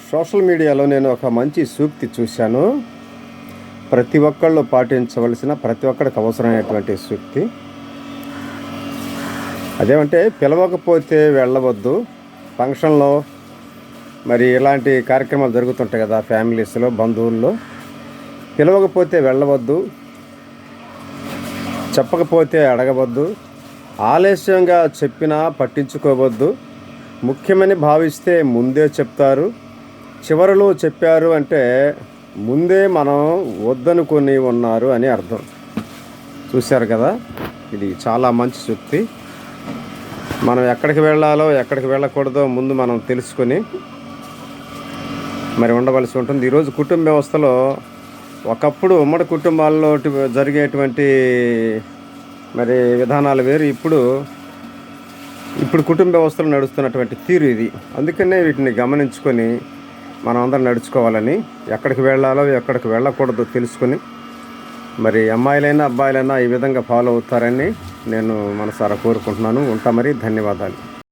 Social మీడియాలో నేను ఒక మంచి సూక్తి చూశాను. ప్రతి ఒక్కళ్ళు పాటించవలసిన, ప్రతి ఒక్కడికి అవసరమైనటువంటి సూక్తి. అదేమంటే, పిలవకపోతే వెళ్ళవద్దు. ఫంక్షన్లో మరి ఇలాంటి కార్యక్రమాలు జరుగుతుంటాయి కదా, ఫ్యామిలీస్లో, బంధువుల్లో. పిలవకపోతే వెళ్ళవద్దు, చెప్పకపోతే అడగవద్దు, ఆలస్యంగా చెప్పినా పట్టించుకోవద్దు, ముఖ్యమని భావిస్తే ముందే చెప్తారు, చివరిలో చెప్పారు అంటే ముందే మనం వద్దనుకొని ఉన్నారు అని అర్థం. చూశారు కదా, ఇది చాలా మంచి సూక్తి. మనం ఎక్కడికి వెళ్ళాలో ఎక్కడికి వెళ్ళకూడదో ముందు మనం తెలుసుకొని మరి ఉండవలసి ఉంటుంది. ఈరోజు కుటుంబ వ్యవస్థలో ఒకప్పుడు ఉమ్మడి కుటుంబాల్లో జరిగేటువంటి మరి విధానాలు వేరు, ఇప్పుడు కుటుంబ వ్యవస్థలు నడుస్తున్నటువంటి తీరు ఇది. అందుకనే వీటిని గమనించుకొని మనం అందరం నడుచుకోవాలని, ఎక్కడికి వెళ్ళాలో ఎక్కడికి వెళ్ళకూడదో తెలుసుకొని మరి అమ్మాయిలైనా అబ్బాయిలైనా ఈ విధంగా ఫాలో అవుతారని నేను మనసారా కోరుకుంటున్నాను. ఉంటా మరి. ధన్యవాదాలు.